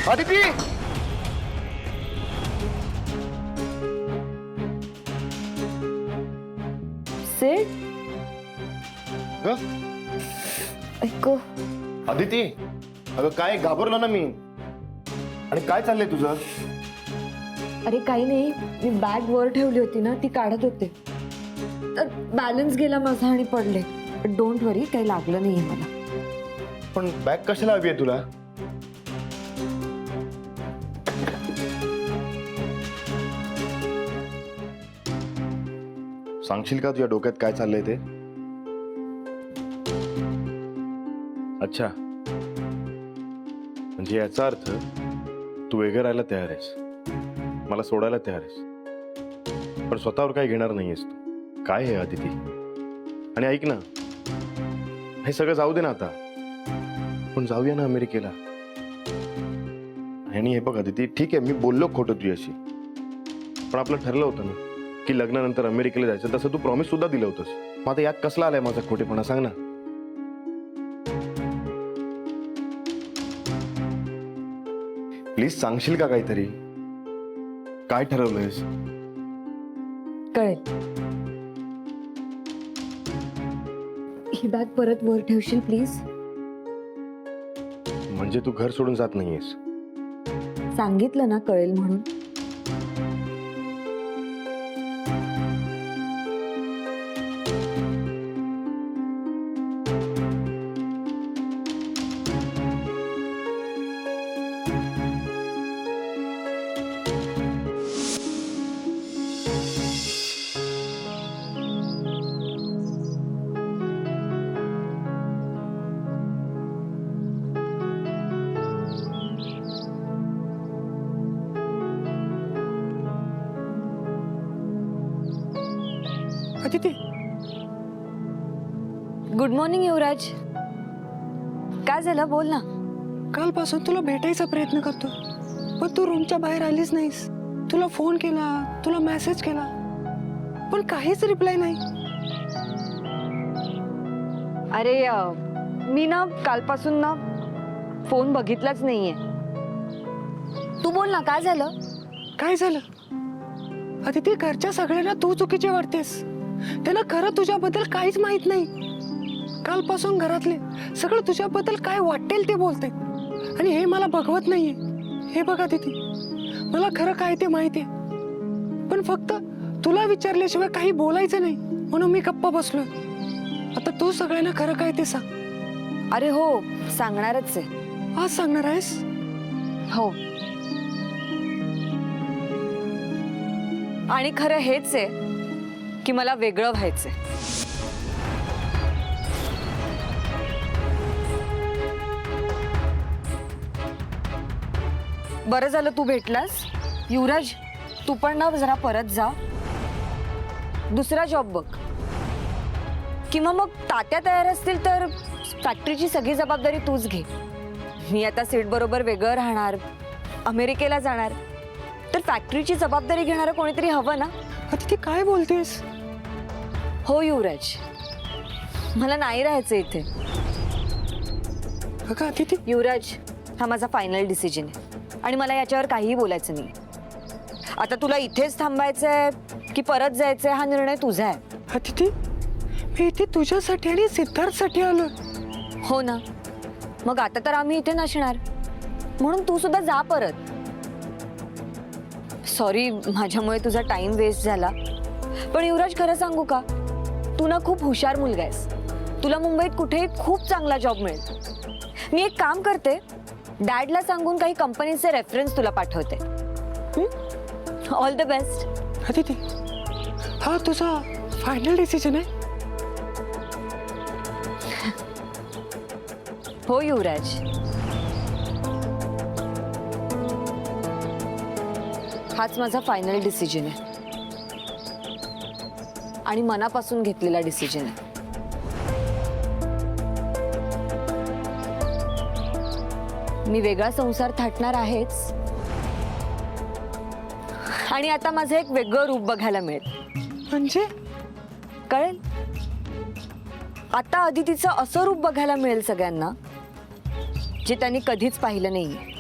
अदिती सेठ ग? ऐक अदिती अगं काय घाबरलो ना मी. आणि काय चाललंय तुझं? अरे काही नाही, मी बॅग वर ठेवली होती ना, ती काढत होते तर बॅलन्स गेला माझा आणि पडले. डोंट वरी, काही लागलं नाहीये मला. पण बॅग कशाला हवी आहे तुला? सांगशील का तुझ्या डोक्यात काय चाललंय ते? अच्छा, म्हणजे याचा अर्थ तू वेगळं राहायला तयार आहेस, मला सोडायला तयार आहेस, पण स्वतःवर काही घेणार नाहीयेस तू. काय आहे अदिती? आणि ऐक ना, हे सगळं जाऊ दे ना आता, पण जाऊया ना अमेरिकेला. आणि हे बघ अदिती, ठीक आहे मी बोललो खोटं तुझ्याशी, पण आपलं ठरलं होतं ना की लग्नानंतर अमेरिकेला जायचं. तसं तू प्रॉमिस सुद्धा दिलं होतंस. मग आता यात कसला आलाय माझा खोटेपणा, सांग ना. प्लीज सांगशील का काहीतरी? काय ठरवलंयस? कळेल. ही बॅग परत वर ठेवशील प्लीज? म्हणजे तू घर सोडून जात नाहीयेस? सांगितलं ना कळेल म्हणून. अदिती, गुड मॉर्निंग युवराज. काय झालं, बोल ना. कालपासून तुला भेटायचा प्रयत्न करतो, पण तू रूमच्या बाहेर आलीच नाहीस. तुला फोन केला, तुला मेसेज केला, पण काहीच रिप्लाय नाही. अरे मी ना कालपासून ना फोन बघितलाच नाहीये. तू बोल ना, काय झालं? काय झालं? अदिती, घरच्या सगळ्यांना तू चुकीचे वाटतेस. त्यांना खरं तुझ्याबद्दल काहीच माहित नाही. कालपासून घरातले सगळं तुझ्याबद्दल काय वाटेल ते बोलते, आणि हे मला बघवत नाहीये. हे बघ अदिती, मला खरं काय ते माहितीये, पण फक्त तुला विचारल्याशिवाय काही बोलायचं नाही म्हणून मी गप्पा बसलोय. आता तू सगळ्यांना खरं काय ते सांग. अरे हो, सांगणारच आहे. आज सांगणार आहेस? हो, आणि खरं हेच आहे की मला वेगळं व्हायचंय. बरं झालं तू भेटलास. युवराज, तू पण ना जरा परत जा, दुसरा जॉब बघ, किंवा मग तात्या तयार असतील तर फॅक्टरीची सगळी जबाबदारी तूच घे. मी आता सीट बरोबर वेगळं राहणार, अमेरिकेला जाणार, तर फॅक्टरीची जबाबदारी घेणारं कोणीतरी हवं ना. अदिती, काय बोलतेस? हो युवराज, मला नाही राहायचं इथे. अगं अदिती, युवराज, हा माझा फायनल डिसिजन आहे आणि मला याच्यावर काहीही बोलायचं नाही. आता तुला इथेच थांबायचंय की परत जायचंय हा निर्णय तुझा आहे. अदिती, मी इथे तुझ्यासाठी आणि सिद्धार्थसाठी आलो. हो ना, मग आता तर आम्ही इथे नसणार, म्हणून तू सुद्धा जा परत. सॉरी, माझ्यामुळे तुझा टाइम वेस्ट झाला, पण युवराज खरं सांगू का, तू ना खूप हुशार मुलगा आहेस. तुला मुंबईत कुठेही खूप चांगला जॉब मिळेल. मी एक काम करते, डॅडला सांगून काही कंपनीचे रेफरन्स तुला पाठवते. All the best. अदिती, हा तुझा फायनल डिसिजन आहे? हो युवराज, हाच माझा फायनल डिसिजन आहे आणि मनापासून घेतलेला डिसिजन आहे. मी वेगळा संसार थाटणार आहेच, आणि आता माझं एक वेगळं रूप बघायला मिळेल. म्हणजे? कळेल. आता अदितीचं असं रूप बघायला मिळेल सगळ्यांना जे त्यांनी कधीच पाहिलं नाहीये.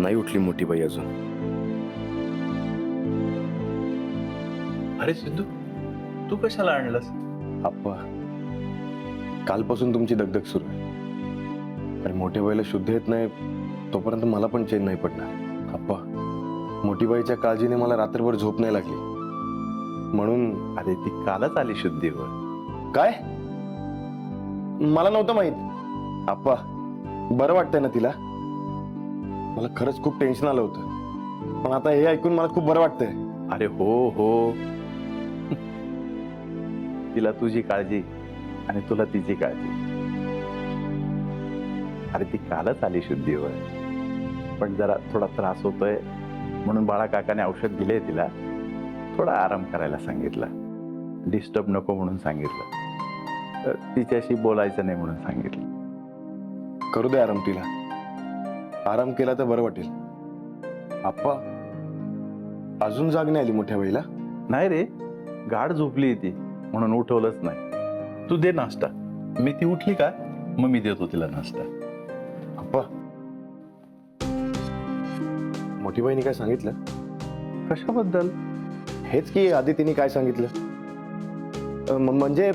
नाही उठली मोठी बाई अजून. अरे सिद्धू, तू कशाला आणलंस? आप्पा, कालपासून तुमची दगदग सुरू आहे. आणि मोठ्या बाईला शुद्ध येत नाही तोपर्यंत मला पण चैन नाही पडणार. आप्पा, मोठी बाईच्या काळजीने मला रात्रभर झोप नाही लागली. म्हणून अरे ती कालच आली शुद्धीवर. काय? मला नव्हतं माहित. आप्पा, बरं वाटतंय ना तिला? मला खरंच खूप टेन्शन आलं होतं, पण आता हे ऐकून मला खूप बरं वाटतंय. अरे हो हो, तिला तुझी काळजी आणि तुला तिची काळजी. अरे ती कालच आली शुद्धीवर, पण जरा थोडा त्रास होतोय म्हणून बाळा काकाने औषध दिले तिला. थोडा आराम करायला सांगितलं, डिस्टर्ब नको म्हणून सांगितलं, तिच्याशी बोलायचं नाही म्हणून सांगितलं. करू दे आराम तिला. आराम केला तर बरं वाटेल. आप्पा, अजून जाग नाही आली मोठ्या बाईला? नाही रे, गाढ झोपली ती म्हणून उठवलंच नाही. तू दे नाश्ता. मी ती उठली का मग मी देतो तिला नाश्ता. आप्पा, मोठी बाईने काय सांगितलं? कशाबद्दल? हेच की आदितीने काय सांगितलं. म्हणजे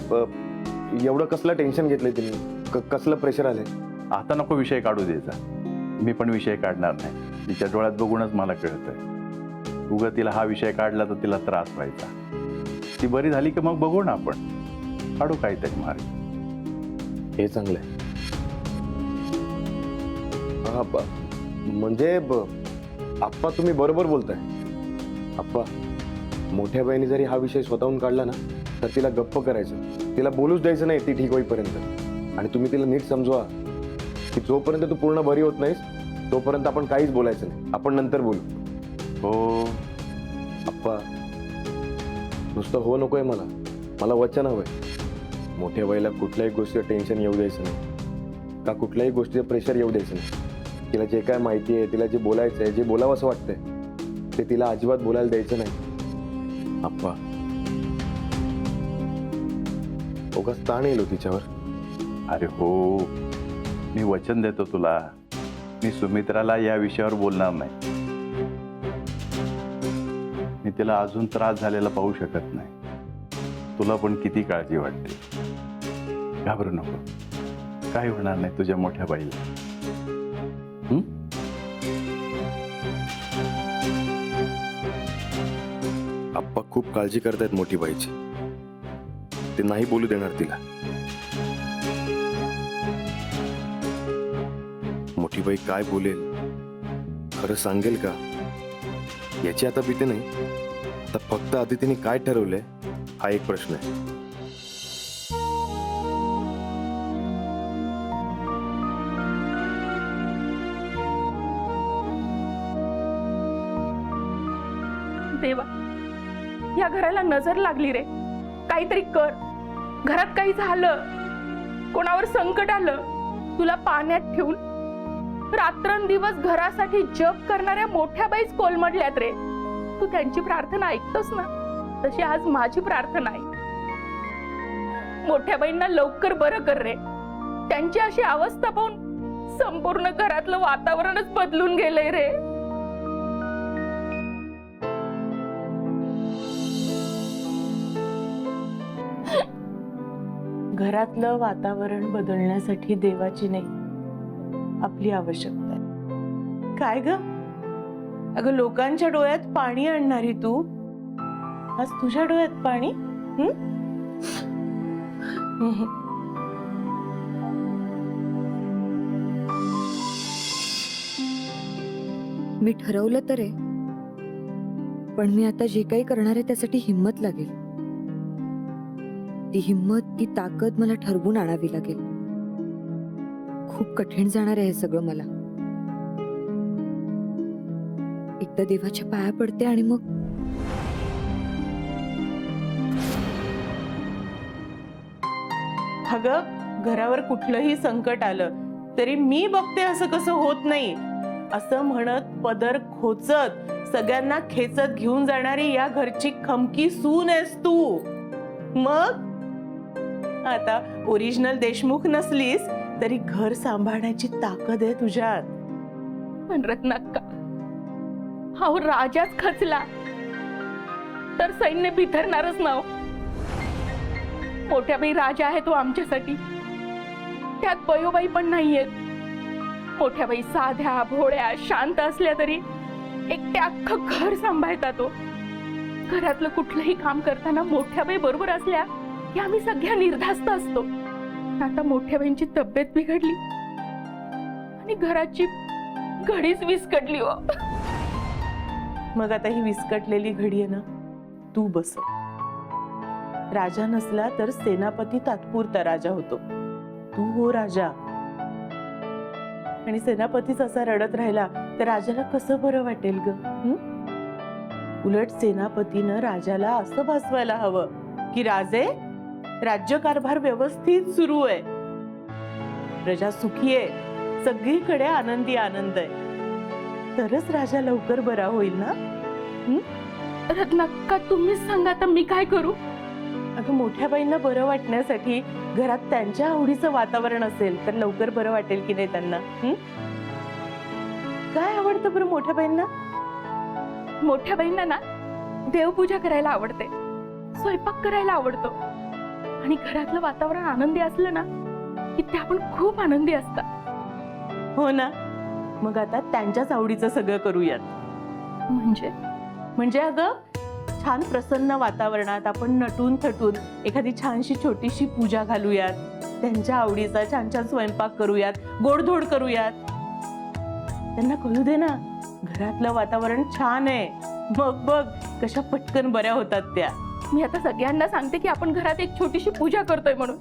एवढं कसलं टेन्शन घेतलंय तिने, कसलं प्रेशर आलंय? आता नको विषय काढू द्यायचा. मी पण विषय काढणार नाही. तिच्या डोळ्यात बघूनच मला कळतंय. उगा तिला हा विषय काढला तर तिला त्रास व्हायचा. ती बरी झाली की मग बघू ना आपण, काढू काहीतरी मार्ग. हे चांगलंय. हा, म्हणजे आप्पा, तुम्ही बरोबर बोलताय. आप्पा, मोठ्या बाईने जरी हा विषय स्वतःहून काढला ना तर तिला गप्प करायचं, तिला बोलूच द्यायचं नाही ती ठीक होईपर्यंत. आणि तुम्ही तिला नीट समजवा की जोपर्यंत तू पूर्ण बरी होत नाहीस तोपर्यंत आपण काहीच बोलायचं नाही, आपण नंतर बोलू. हो आप्पा, नुसतं हो नकोय मला, मला वचन हवंय. मोठ्या बाईला कुठल्याही गोष्टीचं टेन्शन येऊ द्यायचं नाही, का कुठल्याही गोष्टीचं प्रेशर येऊ द्यायचं नाही. तिला जे काय माहिती आहे, तिला जे बोलायचं आहे, जे बोलावं असं वाटतंय ते तिला अजिबात बोलायला द्यायचं नाही. आप्पा, उगाच ताण येईल हो तिच्यावर. अरे हो, मी वचन देतो तुला, मी सुमित्राला या विषयावर बोलणार नाही. मी तिला अजून त्रास झालेला पाहू शकत नाही. तुला पण किती काळजी वाटते. घाबरू नको, काही होणार नाही तुझ्या मोठ्या बाईला. आप्पा खूप काळजी करतायत मोठी बाईची, ते नाही बोलू देणार तिला. मोठी बाई काय बोलेल, खरं सांगेल का, याची आता भीती नाही. आता फक्त आदितीने काय ठरवलंय हा एक प्रश्न आहे. देवा, या घराला नजर लागली रे. काहीतरी कर. घरात काही झालं, कोणावर संकट आलं, तुला पाण्यात ठेवून रात्रंदिवस घरासाठी जप करणाऱ्या मोठ्या बाईच कोलमडल्यात रे. तू त्यांची प्रार्थना ऐकतोस ना, तशी आज माझी प्रार्थना आहे. मोठ्या बाईंना लवकर बरं कर रे. त्यांची अशी अवस्था पाहून संपूर्ण घरातलं वातावरणच बदलून गेलंय रे. घरातलं वातावरण बदलण्यासाठी देवाची नाही, आपली आवश्यकता आहे. काय ग, अगं लोकांच्या डोळ्यात पाणी आणणारी तू, आज तुझ्या डोळ्यात पाणी? मी ठरवलं तर आहे, पण मी आता जे काही करणार आहे त्यासाठी हिंमत लागेल. ती हिंमत, ती ताकद मला ठरवून आणावी लागेल. खूप कठीण जाणार आहे हे सगळं मला. एकदा देवाच्या पाया पडते आणि मग अगं घरावर कुठलंही संकट आलं तरी मी बघते असं कसं होत नाही असं म्हणत पदर खोचत सगळ्यांना खेचत घेऊन जाणारी या घरची खमकी सून आहेस तू. मग आता ओरिजिनल देशमुख नसलीस तरी घर सांभाळण्याची ताकद आहे तुझ्यात. पण रत्नाक्का, अहो राजाच खचला तर सैन्य बिथरणारच ना हो. मोठ्या बाई राजा आहे तो आमच्यासाठी, त्यात बयोबाई पण नाहीयेत. मोठ्या बाई साध्या भोळ्या शांत असल्या तरी एकट्या अख्खं घर सांभाळतात तो. घरातलं कुठलंही काम करताना मोठ्या बाई बरोबर असल्या की आम्ही सगळ्या निर्धास्त असतो. आता मोठ्या बाईंची तब्येत बिघडली आणि घराची घडीच विस्कटली हो. मग आता ही विस्कटलेली घडी आहे ना, तू बसव. राजा नसला तर सेनापती तात्पुरता राजा होतो, तू हो राजा. आणि सेनापतीच असा रडत राहिला तर राजाला कसं बरं वाटेल ग? उलट सेनापतीनं राजाला असं भासवायला हवं की राजे, राज्यकारभार व्यवस्थित सुरू आहे, प्रजा सुखी आहे, सगळीकडे आनंदी आनंद आहे. तरच राजा लवकर बरा होईल ना. रत्नाक्का तुम्हीच सांगा आता मी काय करू? अगं मोठ्या बाईंना बरं वाटण्यासाठी घरात त्यांच्या आवडीचं वातावरण असेल तर लवकर बरं वाटेल की नाही त्यांना? काय आवडतं बरं मोठ्या बाईंना? मोठ्या बाईंना ना देवपूजा करायला आवडते, स्वयंपाक करायला आवडतो आणि घरातलं वातावरण आनंदी असलं ना की त्या पण खूप आनंदी असतात. हो ना, मग आता त्यांच्याच आवडीचं सगळं करूयात. म्हणजे अगं छान प्रसन्न वातावरणात आपण नटून थटून एखादी छानशी छोटीशी पूजा घालूयात, त्यांच्या आवडीचा छान छान स्वयंपाक करूयात, गोडधोड करूयात. त्यांना कळू दे ना घरातलं वातावरण छान आहे. मग बघ कशा पटकन बऱ्या होतात त्या. मी आता सगळ्यांना सांगते की आपण घरात एक छोटीशी पूजा करतोय म्हणून.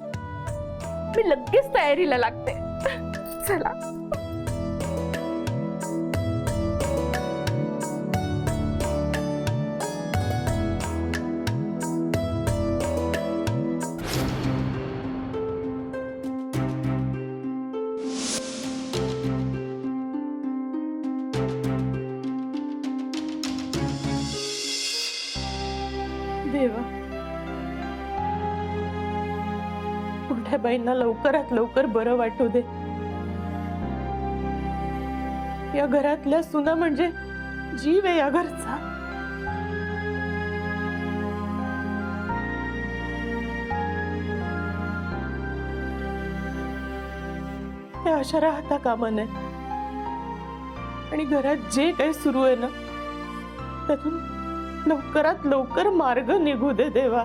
मी लगेच तयारीला लागते. चला. देवा, मोठ्या बाईंना लवकरात लवकर बरं वाटू दे. या घरातल्या सुना म्हणजे जीव आहे या घरचा. त्या अशा राहता कामा नये आणि घरात जे काही सुरू आहे ना त्यातून लवकरात लवकर मार्ग निघू दे देवा.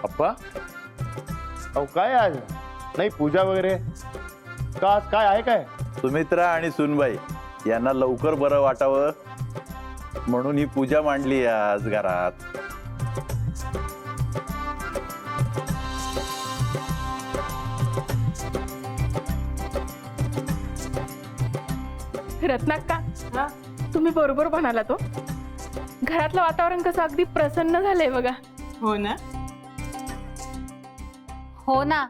अप्पा, अहो काय आज नाही पूजा वगैरे का? आज काय आहे काय? सुमित्रा आणि सुनबाई यांना लवकर बरं वाटावं म्हणून ही पूजा मांडली आज घरात. रत्नाक्का तुम्ही बरोबर म्हणाला तो. घरातलं वातावरण कसं अगदी प्रसन्न झालंय बघा. हो ना. हो ना.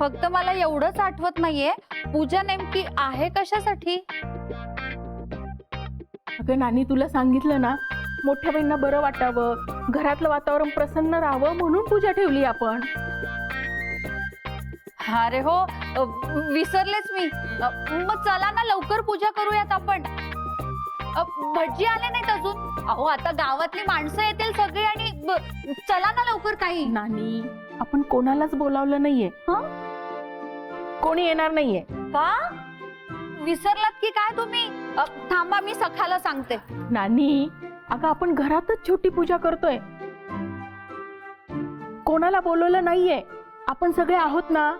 फक्त मला एवढंच आठवत नाहीये पूजा नेमकी आहे कशासाठी. अगं नानी, तुला सांगितलं ना मोठ्या बहिणींना बरं वाटावं, घरातलं वातावरण प्रसन्न राहावं म्हणून पूजा ठेवली आपण. अरे हो, विसरलेच मी. मग चला ना लवकर पूजा करूयात आपण. भटजी आले नाहीत अजून. अहो आता गावातली माणसं येतील सगळी आणि चला ना लवकर. काही नानी, आपण कोणालाच बोलावलं नाहीये. कोणी येणार नाहीये. का विसरलात की काय तुम्ही? थांबा मी सखाला सांगते. नानी, अगं आपण घरातच छोटी पूजा करतोय, कोणाला बोलवलं नाहीये. आपण सगळे आहोत ना.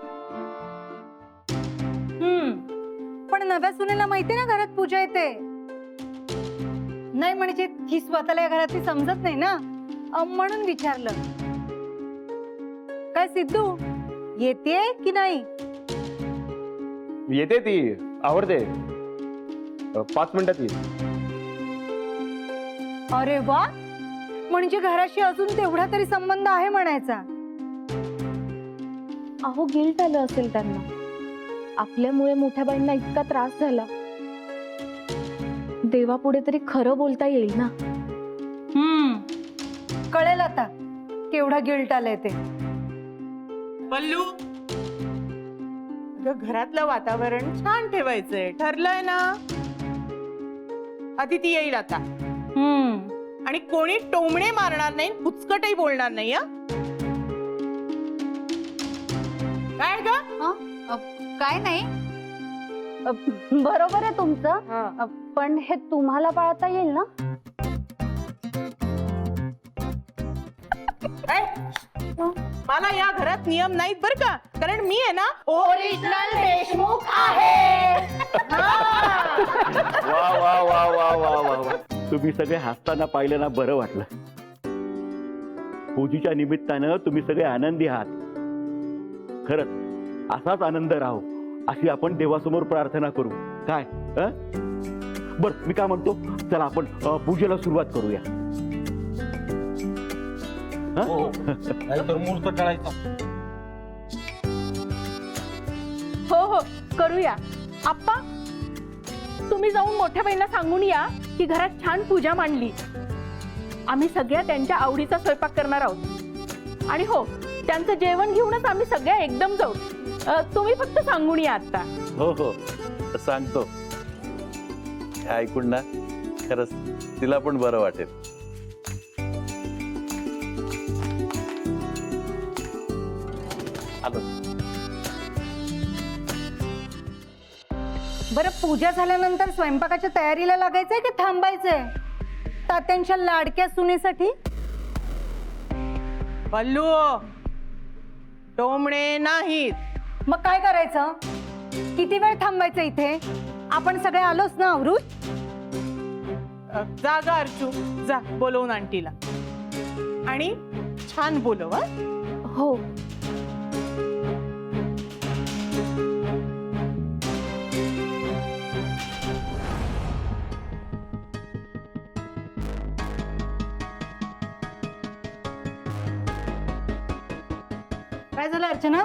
पण नव्या सुनेला माहिती ना घरात पूजा येते. नाही म्हणजे ही स्वतःला या घरातली समजत नाही ना, म्हणून विचारलं. काय सिद्धू, येते की नाही? येते ती, आवडते. 5 मिनिटात येईल. अरे वा, म्हणजे घराशी अजून तेवढा तरी संबंध आहे म्हणायचा. अहो गिल्ट आलं असेल त्यांना. आपल्यामुळे मोठ्या बाईंना इतका त्रास झाला. देवापुढे तरी खरं बोलता येईल ना. कळेल आता केवढा गिल्ट आलंय ते. पल्लू, अगं, घरातलं वातावरण छान ठेवायचंय, ठरलंय ना. अदिती येईल आता आणि कोणी टोमणे मारणार नाही, पुचकटही बोलणार नाही. काय ग? काय नाही. बरोबर आहे तुमचं, पण हे तुम्हाला पाळता येईल ना. मला या घरात नियम नाहीत बर का, कारण मी आहे ना ओरिजिनल देशमुख आहे. वा वा वा वा वा वा वा. तुम्ही सगळे हसताना पाहिलं ना, बरं वाटलं. पूजेच्या निमित्तानं तुम्ही सगळे आनंदी आहात. खरंच असाच आनंद राहो अशी आपण देवासमोर प्रार्थना करू. काय बर, मी काय म्हणतो, चला आपण पूजेला सुरुवात करूया. मुहूर्त करायचा. हो हो करूया. आप्पा, तुम्ही जाऊन मोठ्या बहिणीला सांगून या की घरात छान पूजा मांडली. आम्ही सगळ्या त्यांच्या आवडीचा स्वयंपाक करणार आहोत. आणि हो, त्यांचं जेवण घेऊनच आम्ही सगळ्या एकदम जाऊ. तुम्ही फक्त सांगून या आता. हो हो, सांगतो. हे ऐकून ना खरंच तिला पण बरं वाटेल. बरं, पूजा झाल्यानंतर स्वयंपाकाच्या तयारीला लागायचंय की थांबायचंय तात्यांच्या लाडक्या सुनेसाठी? पल्लू, टोमणे नाहीत. मग काय करायचं? किती वेळ थांबायचं इथे? आपण सगळे आलोच ना आवरून. जा ग अर्चू, जा बोलवून आंटीला आणि छान बोलव. हो. काय झालं अर्चना?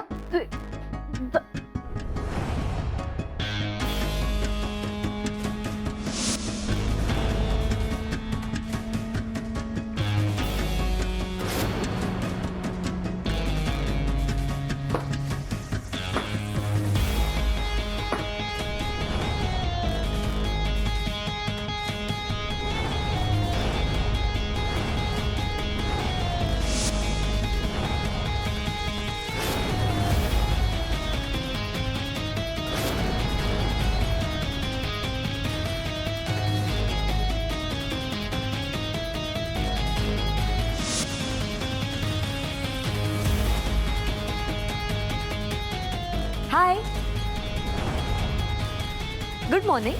हाय, गुड मॉर्निंग.